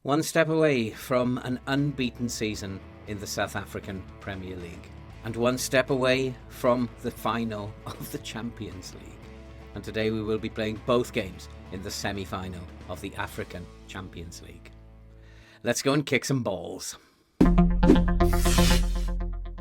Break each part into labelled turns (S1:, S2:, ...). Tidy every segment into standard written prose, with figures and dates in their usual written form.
S1: One step away from an unbeaten season in the South African Premier League, and one step away from the final of the Champions League. And today we will be playing both games in the semi-final of the African Champions League. Let's go and kick some balls.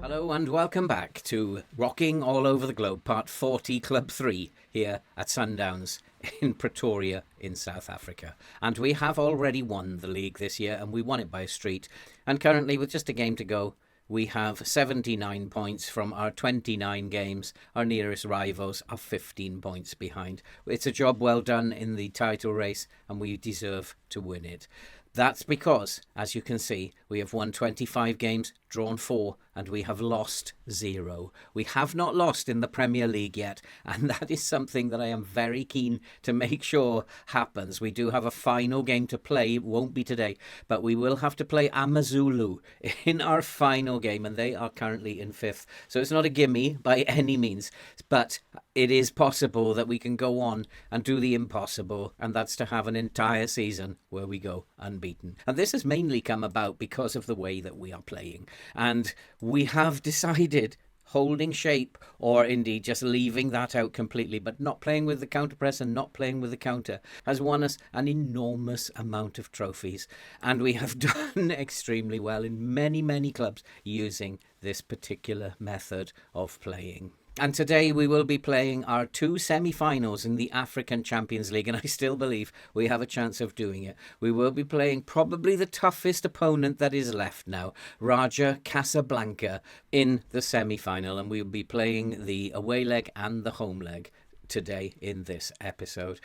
S1: Hello and welcome back to Rocking All Over the Globe, Part 40, Club 3, here at Sundowns in Pretoria in South Africa. And we have already won the league this year, and we won it by a street. And currently, with just a game to go, we have 79 points from our 29 games. Our nearest rivals are 15 points behind. It's a job well done in the title race, and we deserve to win it. That's because, as you can see, we have won 25 games, drawn 4, and we have lost 0. We have not lost in the Premier League yet, and that is something that I am very keen to make sure happens. We do have a final game to play. It won't be today, but we will have to play AmaZulu in our final game, and they are currently in 5th. So it's not a gimme by any means, but it is possible that we can go on and do the impossible, and that's to have an entire season where we go unbeaten. And this has mainly come about because of the way that we are playing. And we have decided holding shape, or indeed just leaving that out completely, but not playing with the counter press and not playing with the counter, has won us an enormous amount of trophies. And we have done extremely well in many, many clubs using this particular method of playing. And today we will be playing our 2 semi-finals in the African Champions League, and I still believe we have a chance of doing it. We will be playing probably the toughest opponent that is left now, Raja Casablanca, in the semi-final, and we will be playing the away leg and the home leg today in this episode.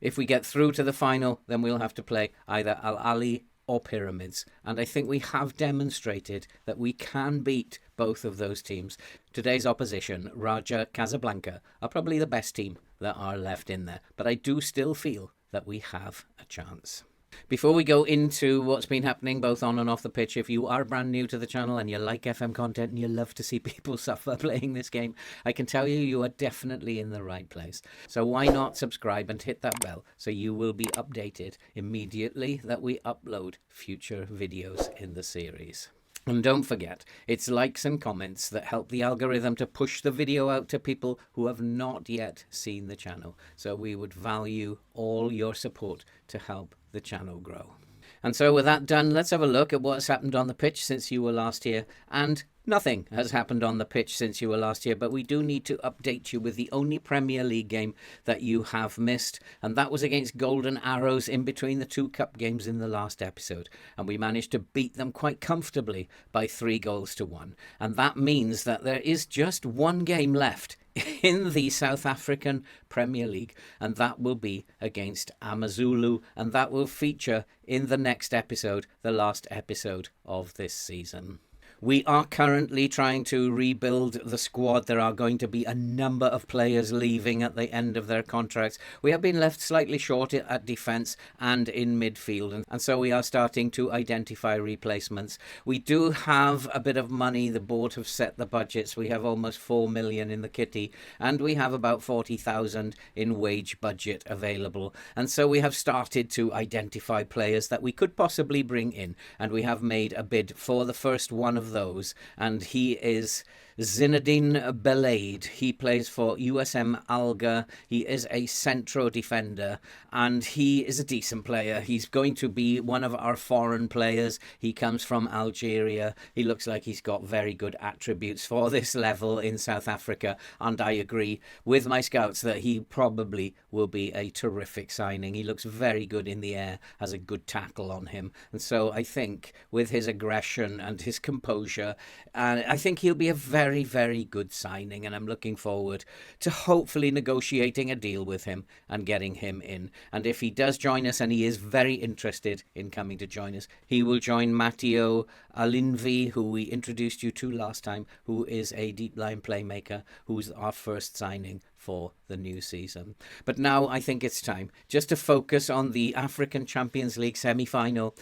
S1: If we get through to the final, then we'll have to play either Al Ahly or Pyramids, and I think we have demonstrated that we can beat both of those teams. Today's opposition, Raja Casablanca, are probably the best team that are left in there, but I do still feel that we have a chance. Before we go into what's been happening both on and off the pitch, if you are brand new to the channel and you like FM content and you love to see people suffer playing this game, I can tell you, you are definitely in the right place. So why not subscribe and hit that bell so you will be updated immediately that we upload future videos in the series. And don't forget, it's likes and comments that help the algorithm to push the video out to people who have not yet seen the channel. So we would value all your support to help the channel grow. And so with that done, let's have a look at what's happened on the pitch since you were last here. And nothing has happened on the pitch since you were last here, but we do need to update you with the only Premier League game that you have missed, and that was against Golden Arrows in between the 2 cup games in the last episode, and we managed to beat them quite comfortably by 3-1. And that means that there is just one game left in the South African Premier League, and that will be against AmaZulu, and that will feature in the next episode, the last episode of this season. We are currently trying to rebuild the squad. There are going to be a number of players leaving at the end of their contracts. We have been left slightly short at defence and in midfield, and so we are starting to identify replacements. We do have a bit of money. The board have set the budgets. We have almost 4 million in the kitty, and we have about 40,000 in wage budget available. And so we have started to identify players that we could possibly bring in, and we have made a bid for the first one of those, and he is Zinedine Belaid. He plays for USM Alga. He is a centro defender, and he is a decent player. He's going to be one of our foreign players. He comes from Algeria. He looks like he's got very good attributes for this level in South Africa, and I agree with my scouts that he probably will be a terrific signing. He looks very good in the air, has a good tackle on him, and so I think with his aggression and his composure, I think he'll be a very, very good signing, and I'm looking forward to hopefully negotiating a deal with him and getting him in. And if he does join us, and he is very interested in coming to join us, he will join Matteo Alinvi, who we introduced you to last time, who is a deep line playmaker, who's our first signing for the new season. But now I think it's time just to focus on the African Champions League semi-final,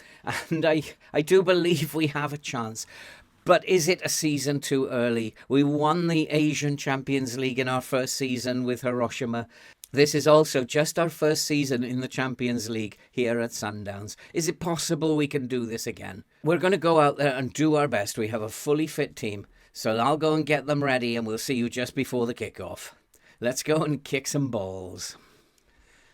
S1: and I do believe we have a chance. But is it a season too early? We won the Asian Champions League in our first season with Hiroshima. This is also just our first season in the Champions League here at Sundowns. Is it possible we can do this again? We're going to go out there and do our best. We have a fully fit team, so I'll go and get them ready and we'll see you just before the kickoff. Let's go and kick some balls.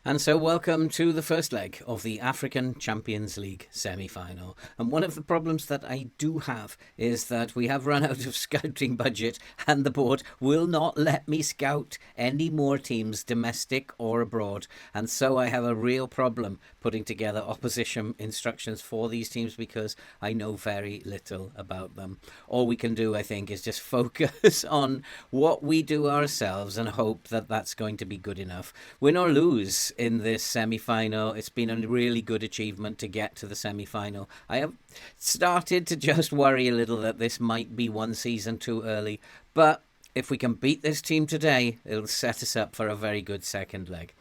S1: And so welcome to the first leg of the African Champions League semi-final. And one of the problems that I do have is that we have run out of scouting budget and the board will not let me scout any more teams, domestic or abroad. And so I have a real problem putting together opposition instructions for these teams because I know very little about them. All we can do, I think, is just focus on what we do ourselves and hope that that's going to be good enough. Win or lose in this semi-final, it's been a really good achievement to get to the semi-final. I have started to just worry a little that this might be one season too early, but if we can beat this team today, it'll set us up for a very good second leg.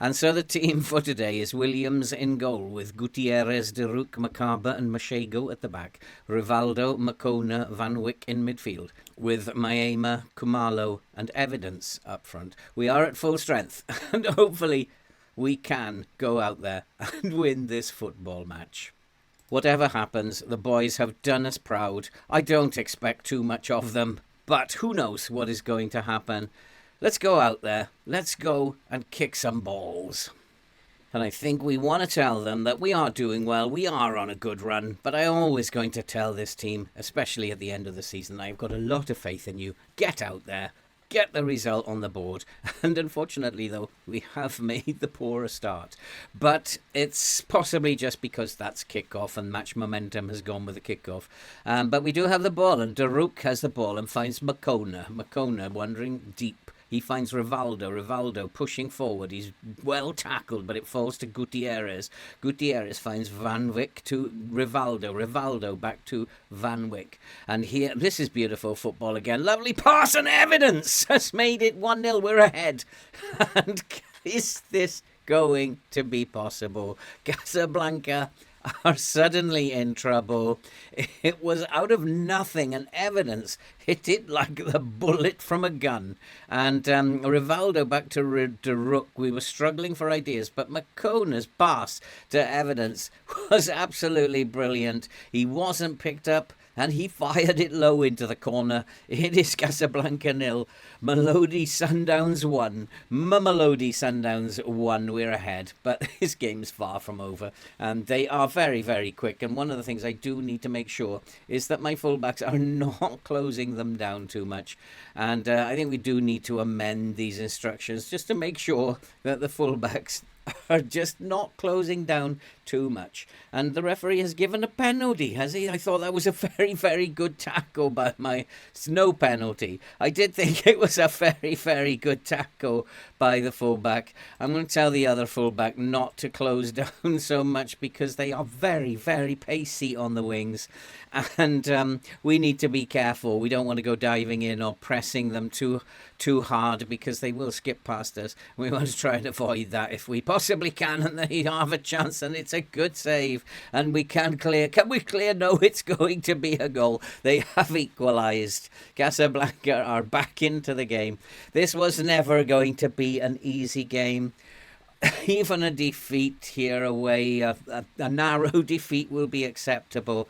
S1: And so the team for today is Williams in goal with Gutierrez, De Rook, Makaba and Mashego at the back. Rivaldo, Makona, Van Wyk in midfield with Maema, Kumalo and Evidence up front. We are at full strength and hopefully we can go out there and win this football match. Whatever happens, the boys have done us proud. I don't expect too much of them, but who knows what is going to happen. Let's go out there. Let's go and kick some balls. And I think we want to tell them that we are doing well. We are on a good run. But I'm always going to tell this team, especially at the end of the season, I've got a lot of faith in you. Get out there. Get the result on the board. And unfortunately, though, we have made the poorer start. But it's possibly just because that's kickoff and match momentum has gone with the kickoff. But we do have the ball, and De Rook has the ball and finds Makona. Makona wandering deep. He finds Rivaldo. Rivaldo pushing forward. He's well tackled, but it falls to Gutierrez. Gutierrez finds Van Wyk to Rivaldo. Rivaldo back to Van Wyk. And here, this is beautiful football again. Lovely pass and Evidence has made it 1-0. We're ahead. And is this going to be possible? Casablanca are suddenly in trouble. It was out of nothing, and Evidence hit it like the bullet from a gun. And Rivaldo back to De Rook. We were struggling for ideas, but Makona's pass to Evidence was absolutely brilliant. He wasn't picked up, and he fired it low into the corner. It is Casablanca 0, Mamelodi Sundowns 1. Mamelodi Sundowns 1, we're ahead. But this game's far from over. And they are very, very quick. And one of the things I do need to make sure is that my fullbacks are not closing them down too much. And I think we do need to amend these instructions just to make sure that the fullbacks are just not closing down too much. And the referee has given a penalty, has he? I thought that was a very, very good tackle, but it's no penalty. I did think it was a very, very good tackle by the fullback. I'm going to tell the other fullback not to close down so much because they are very, very pacey on the wings. And we need to be careful. We don't want to go diving in or pressing them too hard because they will skip past us. We want to try and avoid that if we possibly can, and they have a chance, and it's a good save, and we can clear. Can we clear? No, it's going to be a goal. They have equalised. Casablanca are back into the game. This was never going to be an easy game. Even a defeat here away, a narrow defeat will be acceptable.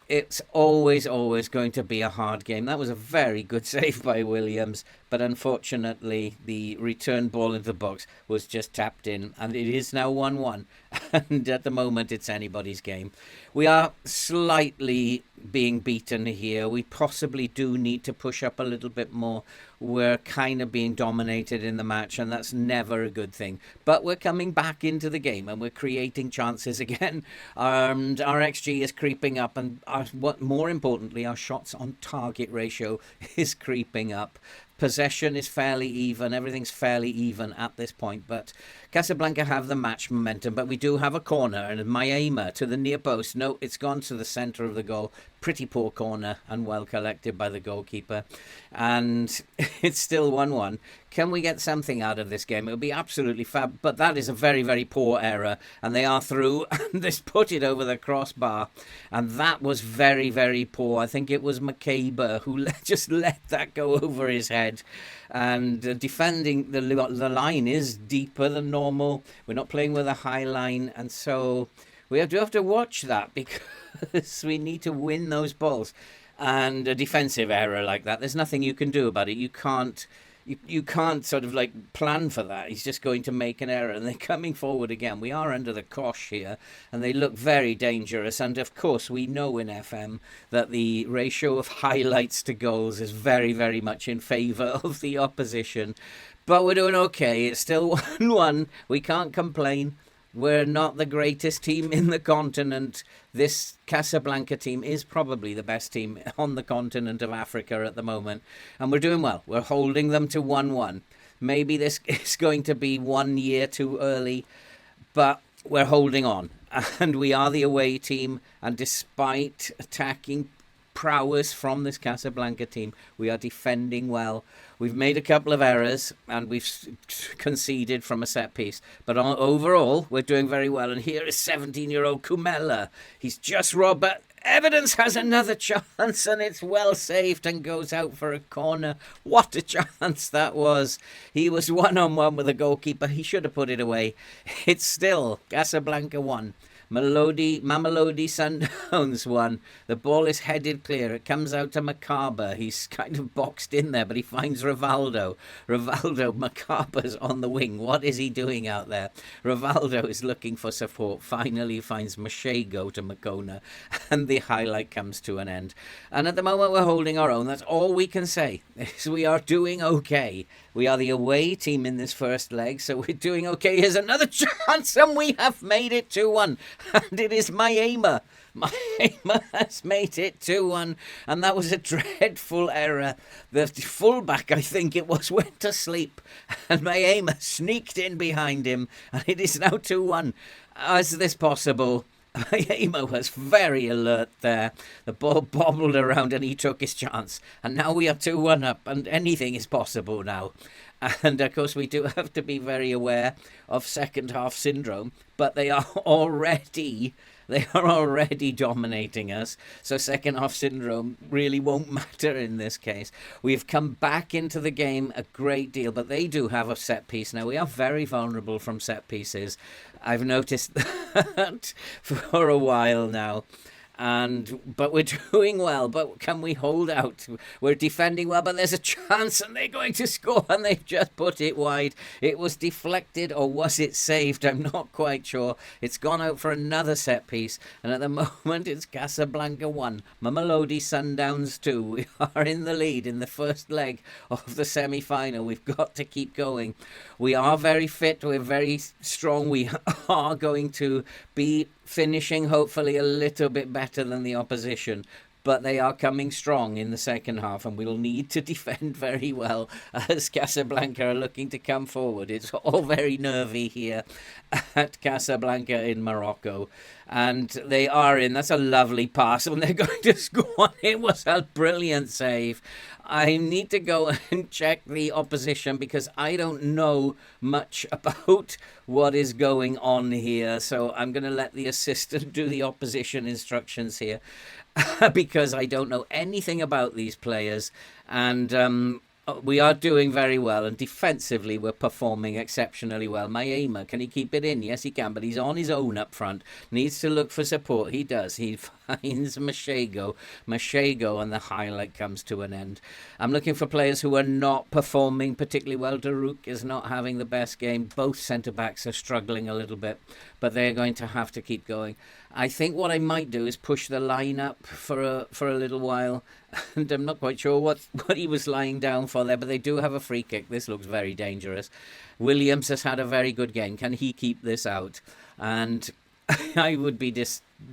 S1: It's always going to be a hard game. That was a very good save by Williams, but unfortunately the return ball into the box was just tapped in, and it is now 1-1. And at the moment it's anybody's game. We are slightly being beaten here. We possibly do need to push up a little bit more. We're kind of being dominated in the match, and that's never a good thing. But we're coming back into the game, and we're creating chances again. And our XG is creeping up, and what more importantly, our shots on target ratio is creeping up. Possession is fairly even. Everything's fairly even at this point. But Casablanca have the match momentum. But we do have a corner. And Maema to the near post. No, it's gone to the centre of the goal. Pretty poor corner and well collected by the goalkeeper. And it's still 1-1. Can we get something out of this game? It would be absolutely fab. But that is a very, very poor error. And they are through. And they put it over the crossbar. And that was very, very poor. I think it was McCabe who just let that go over his head. And defending the line is deeper than normal. We're not playing with a high line, and so we have to watch that because we need to win those balls. And a defensive error like that, there's nothing you can do about it. You can't sort of like plan for that. He's just going to make an error, and they're coming forward again. We are under the cosh here, and they look very dangerous. And of course, we know in FM that the ratio of highlights to goals is very, very much in favour of the opposition. But we're doing okay. It's still 1-1. We can't complain. We're not the greatest team in the continent. This Casablanca team is probably the best team on the continent of Africa at the moment. And we're doing well. We're holding them to 1-1. Maybe this is going to be 1 year too early, but we're holding on. And we are the away team. And despite attacking prowess from this Casablanca team, we are defending well. We've made a couple of errors and we've conceded from a set piece, but overall we're doing very well. And here is 17-year-old Kumela. He's just robbed, but Evidence has another chance and it's well saved and goes out for a corner. What a chance that was. He was one-on-one with the goalkeeper. He should have put it away. It's still Casablanca 1. Mamelodi Sundowns 1. The ball is headed clear. It comes out to Macabre. He's kind of boxed in there, but he finds Rivaldo. Macabre's on the wing. What is he doing out there? Rivaldo is looking for support. Finally finds Machego to Makona, and the highlight comes to an end. And at the moment we're holding our own. That's all we can say. We are doing okay. We are the away team in this first leg, so we're doing okay. Here's another chance, and we have made it 2-1. And it is Maema. Maema has made it 2-1. And that was a dreadful error. The fullback, I think it was, went to sleep. And Maema sneaked in behind him. And it is now 2-1. Is this possible? Maema was very alert there. The ball bobbled around and he took his chance. And now we are 2-1 up and anything is possible now. And of course we do have to be very aware of second half syndrome. But they are already dominating us. So second half syndrome really won't matter in this case. We've come back into the game a great deal, but they do have a set piece now. We are very vulnerable from set pieces. I've noticed that for a while now. But we're doing well. But can we hold out? We're defending well, but there's a chance and they're going to score and they've just put it wide. It was deflected, or was it saved? I'm not quite sure. It's gone out for another set piece, and at the moment it's Casablanca 1, Mamelodi Sundowns 2. We are in the lead in the first leg of the semi-final. We've got to keep going. We are very fit. We're very strong. We are going to be finishing hopefully a little bit better than the opposition, but they are coming strong in the second half and we'll need to defend very well as Casablanca are looking to come forward. It's all very nervy here at Casablanca in Morocco, and they are in. That's a lovely pass and they're going to score. It was a brilliant save. I need to go and check the opposition because I don't know much about what is going on here. So I'm going to let the assistant do the opposition instructions here because I don't know anything about these players. And we are doing very well, and defensively we're performing exceptionally well. Maema, can he keep it in? Yes, he can, but he's on his own up front. Needs to look for support. He does. He finds Machego, and the highlight comes to an end. I'm looking for players who are not performing particularly well. Darouk is not having the best game. Both centre-backs are struggling a little bit, but they're going to have to keep going. I think what I might do is push the line up for a little while, and I'm not quite sure what he was lying down for there, but they do have a free kick. This looks very dangerous. Williams has had a very good game. Can he keep this out? And I would be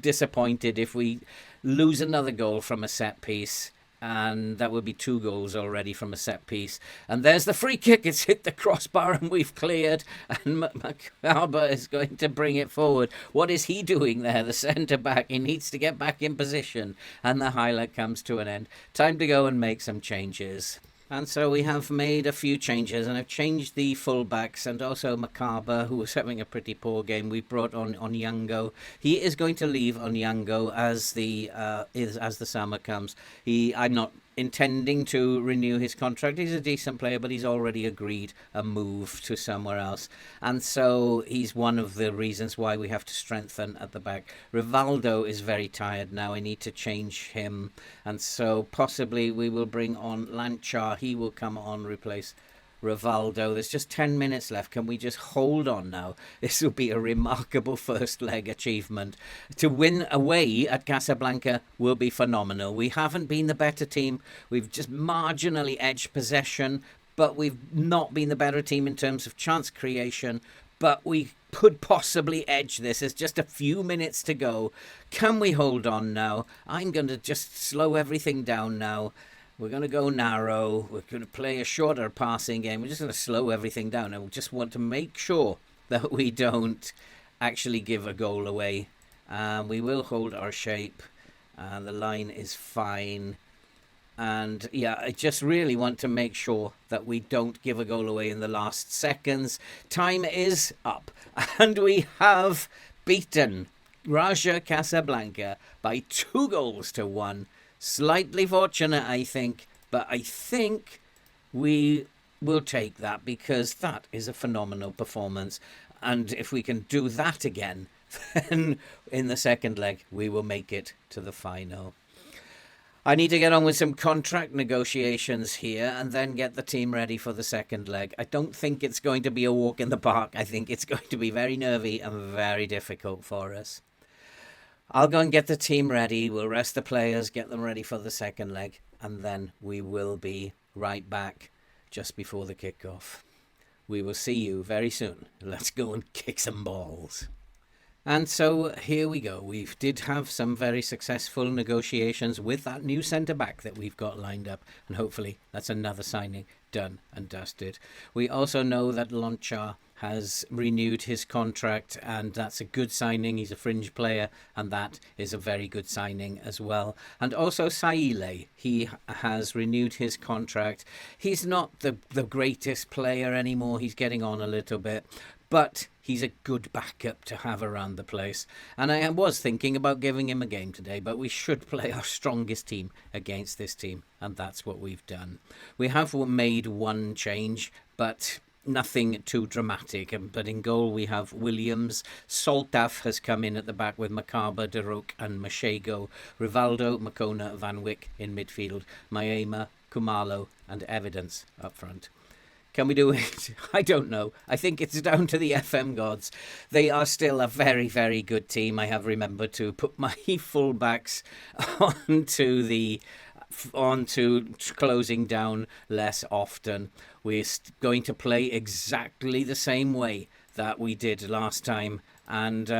S1: disappointed if we lose another goal from a set piece. And that would be 2 goals already from a set piece. And there's the free kick. It's hit the crossbar and we've cleared. And Macabre is going to bring it forward. What is he doing there? The centre-back. He needs to get back in position. And the highlight comes to an end. Time to go and make some changes. And so we have made a few changes, and I've changed the fullbacks and also Macabre, who was having a pretty poor game. We brought on Onyango. He is going to leave Onyango as the summer comes. I'm not intending to renew his contract. He's a decent player, but he's already agreed a move to somewhere else. And so he's one of the reasons why we have to strengthen at the back. Rivaldo is very tired now. I need to change him. And so possibly we will bring on Lanchar. He will come on, replace Rivaldo. There's just 10 minutes left. Can we just hold on now? This will be a remarkable first leg achievement. To win away at Casablanca will be phenomenal. We haven't been the better team. We've just marginally edged possession, but we've not been the better team in terms of chance creation. But we could possibly edge this. There's just a few minutes to go. Can we hold on now? I'm going to just slow everything down now. We're going to go narrow. We're going to play a shorter passing game. We're just going to slow everything down. And we just want to make sure that we don't actually give a goal away. We will hold our shape. The line is fine. And yeah, I just really want to make sure that we don't give a goal away in the last seconds. Time is up. And we have beaten Raja Casablanca by 2-1. Slightly fortunate, I think, but I think we will take that because that is a phenomenal performance. And if we can do that again, then in the second leg, we will make it to the final. I need to get on with some contract negotiations here and then get the team ready for the second leg. I don't think it's going to be a walk in the park. I think it's going to be very nervy and very difficult for us. I'll go and get the team ready. We'll rest the players, get them ready for the second leg, and then we will be right back just before the kickoff. We will see you very soon. Let's go and kick some balls. And so here we go. We did have some very successful negotiations with that new centre-back that we've got lined up. And hopefully that's another signing done and dusted. We also know that Lanchar has renewed his contract, and that's a good signing. He's a fringe player, and that is a very good signing as well. And also Saile, he has renewed his contract. He's not the greatest player anymore. He's getting on a little bit, but he's a good backup to have around the place. And I was thinking about giving him a game today, but we should play our strongest team against this team, and that's what we've done. We have made one change, but nothing too dramatic. But in goal we have Williams. Soltaf has come in at the back with Makaba, Daruk and Mashego. Rivaldo, Makona, Van Wyck in midfield. Maema, Kumalo and Evidence up front. Can we do it? I don't know. I think it's down to the FM gods. They are still a very, very good team. I have remembered to put my fullbacks onto closing down less often. We're going to play exactly the same way that we did last time, and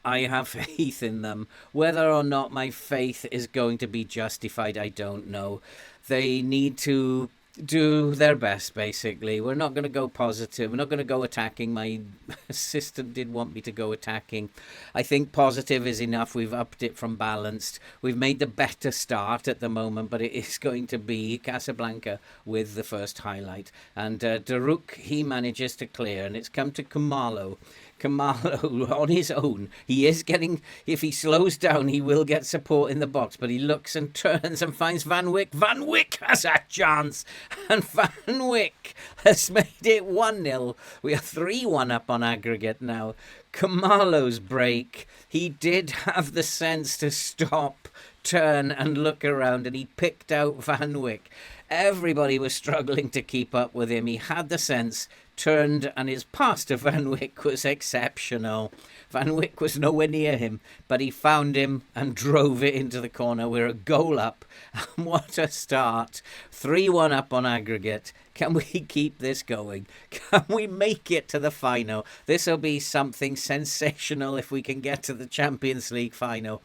S1: I have faith in them. Whether or not my faith is going to be justified, I don't know. They need to do their best, basically. We're not going to go positive. We're not going to go attacking. My assistant did want me to go attacking. I think positive is enough. We've upped it from balanced. We've made the better start at the moment, but it is going to be Casablanca with the first highlight. And Daruk, he manages to clear, and it's come to Kumalo. Kumalo on his own. He is getting, if he slows down, he will get support in the box, but he looks and turns and finds Van Wyck. Van Wyck has a chance, and Van Wyck has made it 1-0. We are 3-1 up on aggregate now. Kumalo's break. He did have the sense to stop, turn and look around, and he picked out Van Wyck. Everybody was struggling to keep up with him. He had the sense, turned, and his pass to Van Wyck was exceptional. Van Wyck was nowhere near him, but he found him and drove it into the corner. We're a goal up. And what a start. 3-1 up on aggregate. Can we keep this going? Can we make it to the final? This will be something sensational if we can get to the Champions League final.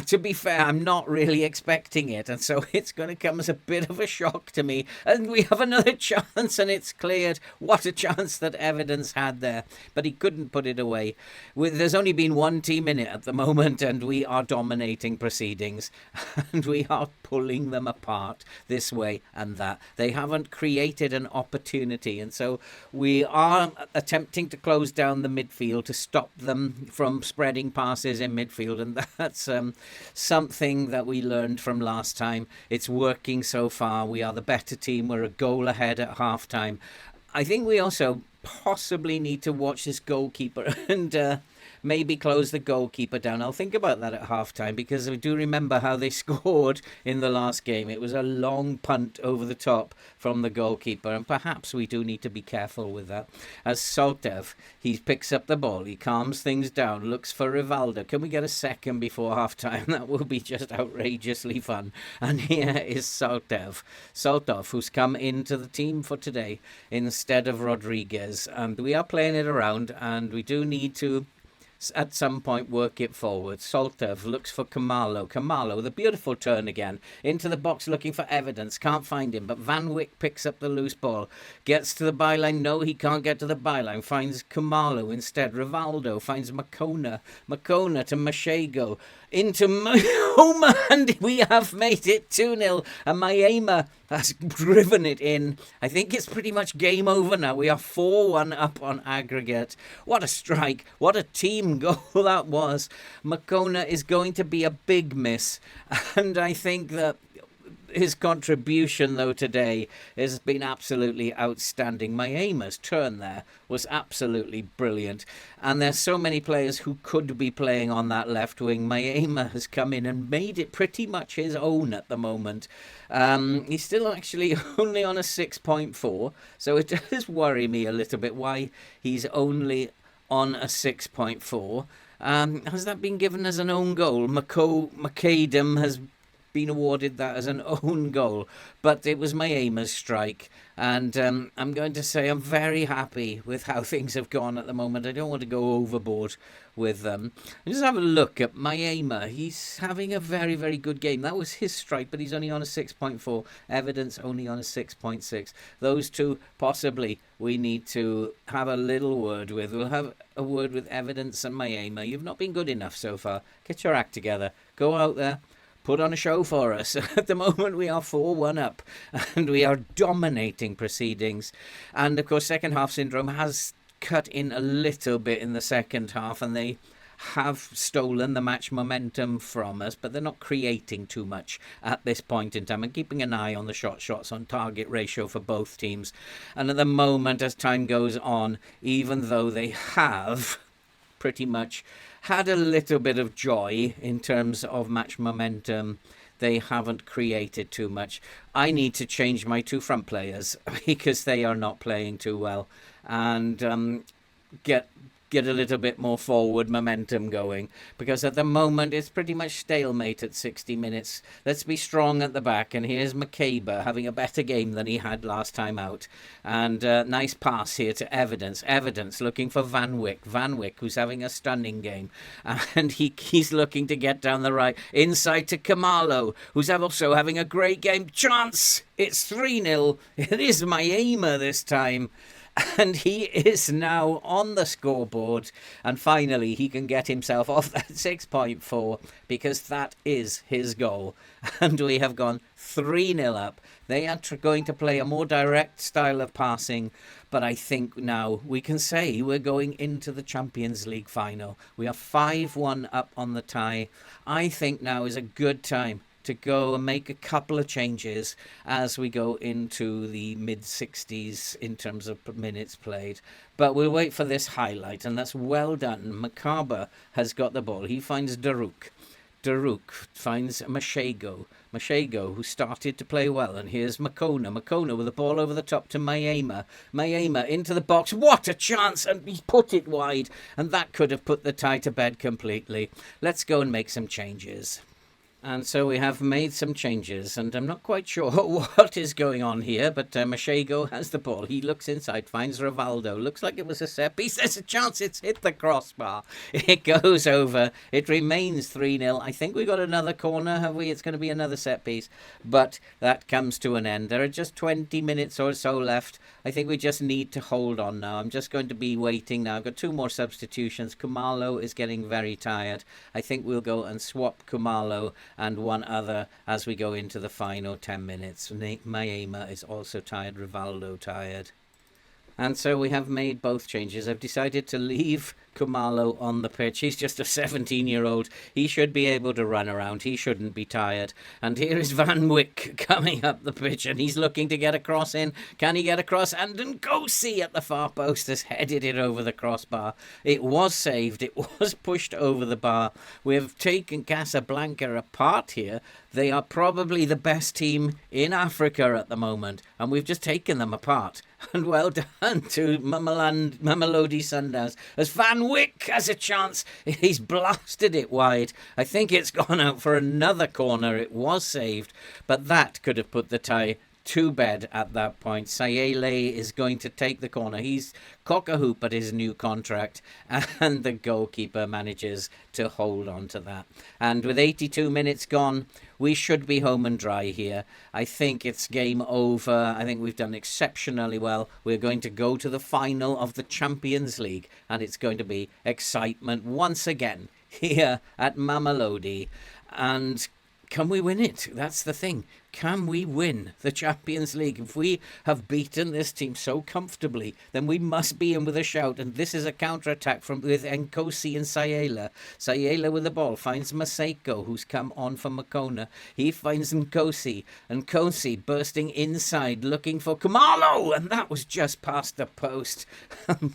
S1: To be fair, I'm not really expecting it, and so it's going to come as a bit of a shock to me. And we have another chance, and it's cleared. What a chance that Evidence had there, but he couldn't put it away. There's only been one team in it at the moment, and we are dominating proceedings, and we are pulling them apart this way and that. They haven't created an opportunity, and so we are attempting to close down the midfield to stop them from spreading passes in midfield, and that's something that we learned from last time. It's working so far. We are the better team. We're a goal ahead at half-time. I think we also possibly need to watch this goalkeeper and maybe close the goalkeeper down. I'll think about that at half-time, because I do remember how they scored in the last game. It was a long punt over the top from the goalkeeper, and perhaps we do need to be careful with that. As Soltev, he picks up the ball, he calms things down, looks for Rivaldo. Can we get a second before half-time? That will be just outrageously fun. And here is Soltov, who's come into the team for today instead of Rodriguez. And we are playing it around, and we do need to at some point work it forward. Soltev looks for Kamalo, the beautiful turn again, into the box looking for evidence, can't find him, but Van Wyck picks up the loose ball, gets to the byline, no, he can't get to the byline, finds Kamalo instead. Rivaldo finds Makona to Mashego, into Mahoma, and we have made it 2-0, and Maema has driven it in. I think it's pretty much game over now. We are 4-1 up on aggregate. What a strike. What a team goal that was. Makona is going to be a big miss, and I think that his contribution, though, today has been absolutely outstanding. Maema's turn there was absolutely brilliant. And there's so many players who could be playing on that left wing. Maema has come in and made it pretty much his own at the moment. He's still actually only on a 6.4, so it does worry me a little bit why he's only on a 6.4. Has that been given as an own goal? McAdam has been awarded that as an own goal, but it was Maema's strike, and I'm going to say I'm very happy with how things have gone at the moment. I don't want to go overboard with them. Just have a look at Maema. He's having a very, very good game. That was his strike, but he's only on a 6.4. Evidence only on a 6.6. Those two possibly we need to have a little word with. We'll have a word with Evidence and Maema. You've not been good enough so far. Get your act together. Go out there. Put on a show for us. At the moment, we are 4-1 up, and we are dominating proceedings. And, of course, second half syndrome has cut in a little bit in the second half, and they have stolen the match momentum from us, but they're not creating too much at this point in time, and keeping an eye on the shots on target ratio for both teams. And at the moment, as time goes on, even though they have pretty much had a little bit of joy in terms of match momentum, they haven't created too much. I need to change my two front players because they are not playing too well, and get a little bit more forward momentum going, because at the moment it's pretty much stalemate at 60 minutes. Let's be strong at the back, and here's McCabe having a better game than he had last time out, and nice pass here to Evidence looking for Van Wyck, who's having a stunning game, and he's looking to get down the right, inside to Kamalo, who's also having a great game. Chance! It's 3-0. It is Maema this time. And he is now on the scoreboard, and finally he can get himself off that 6.4, because that is his goal. And we have gone 3-0 up. They are going to play a more direct style of passing, but I think now we can say we're going into the Champions League final. We are 5-1 up on the tie. I think now is a good time to go and make a couple of changes as we go into the mid-60s in terms of minutes played. But we'll wait for this highlight, and that's well done. Makaba has got the ball. He finds Daruk finds Mashego, who started to play well, and here's Makona with the ball over the top to Maema into the box. What a chance, and he's put it wide, and that could have put the tie to bed completely. Let's go and make some changes. And so we have made some changes, and I'm not quite sure what is going on here, but Mashego has the ball. He looks inside, finds Rivaldo. Looks like it was a set piece. There's a chance it's hit the crossbar. It goes over. It remains 3-0. I think we got another corner, have we? It's going to be another set piece, but that comes to an end. There are just 20 minutes or so left. I think we just need to hold on now. I'm just going to be waiting now. I've got two more substitutions. Kumalo is getting very tired. I think we'll go and swap Kumalo and one other as we go into the final 10 minutes. Maema is also tired, Rivaldo tired. And so we have made both changes. I've decided to leave Kumalo on the pitch. He's just a 17-year-old. He should be able to run around. He shouldn't be tired. And here is Van Wyck coming up the pitch, and he's looking to get a cross in. Can he get across? And Nkosi at the far post has headed it over the crossbar. It was saved. It was pushed over the bar. We've taken Casablanca apart here. They are probably the best team in Africa at the moment, and we've just taken them apart. And well done to Mamelodi Sundowns. As Van Wyck has a chance, he's blasted it wide. I think it's gone out for another corner. It was saved, but that could have put the tie to bed at that point. Sayele is going to take the corner. He's cock-a-hoop at his new contract, and the goalkeeper manages to hold on to that. And with 82 minutes gone, we should be home and dry here. I think it's game over. I think we've done exceptionally well. We're going to go to the final of the Champions League, and it's going to be excitement once again here at Mamelodi. And can we win it? That's the thing. Can we win the Champions League? If we have beaten this team so comfortably, then we must be in with a shout. And this is a counter-attack with Nkosi and Sayela. Sayela with the ball finds Maseko, who's come on for Makona. He finds Nkosi. Nkosi bursting inside, looking for Kumalo. And that was just past the post.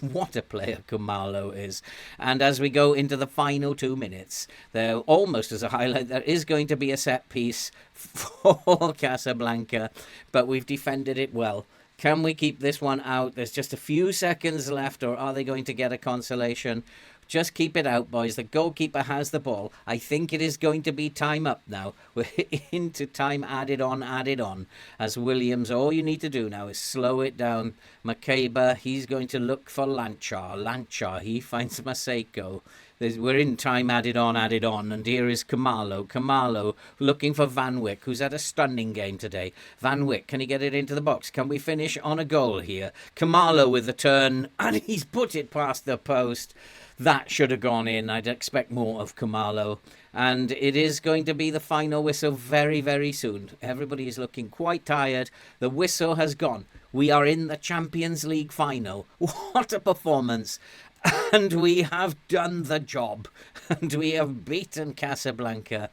S1: What a player Kumalo is. And as we go into the final 2 minutes, there almost as a highlight, there is going to be a set piece for Casablanca, but we've defended it well. Can we keep this one out? There's just a few seconds left, or are they going to get a consolation? Just keep it out, boys. The goalkeeper has the ball. I think it is going to be time up now. We're into time added on. As Williams, all you need to do now is slow it down. Makeba, he's going to look for Lanchar, he finds Maseko. We're in time added on, and here is Kumalo looking for Van Wyck, who's had a stunning game today. Van Wyck, can he get it into the box? Can we finish on a goal here? Kumalo with the turn, and he's put it past the post. That should have gone in. I'd expect more of Kumalo. And it is going to be the final whistle very, very soon. Everybody is looking quite tired. The whistle has gone. We are in the Champions League final. What a performance. And we have done the job. And we have beaten Casablanca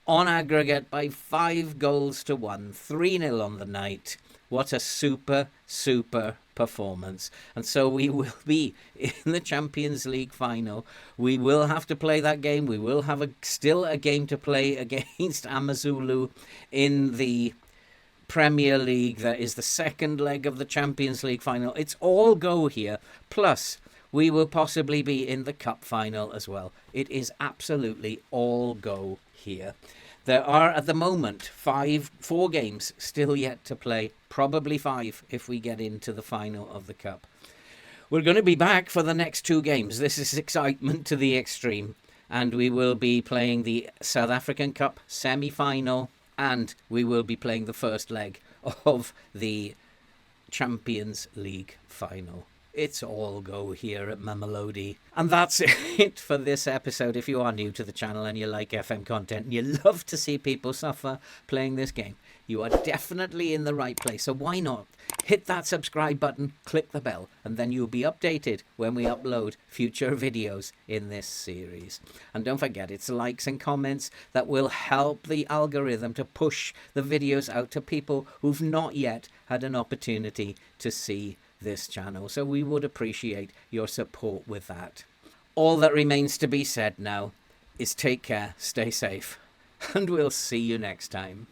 S1: on aggregate by 5 goals to 1. 3-0 on the night. What a super performance. And so we will be in the Champions League final. We will have to play that game. We will have still a game to play against Amazulu in the Premier League. That is the second leg of the Champions League final. It's all go here. Plus, we will possibly be in the cup final as well. It is absolutely all go here. There are, at the moment, 4 games still yet to play. Probably 5 if we get into the final of the cup. We're going to be back for the next 2 games. This is excitement to the extreme. And we will be playing the South African Cup semi-final. And we will be playing the first leg of the Champions League final. It's all go here at Mamelodi. And that's it for this episode. If you are new to the channel and you like FM content and you love to see people suffer playing this game, you are definitely in the right place. So why not hit that subscribe button, click the bell, and then you'll be updated when we upload future videos in this series. And don't forget, it's likes and comments that will help the algorithm to push the videos out to people who've not yet had an opportunity to see this channel. So we would appreciate your support with that. All that remains to be said now is take care, stay safe, and we'll see you next time.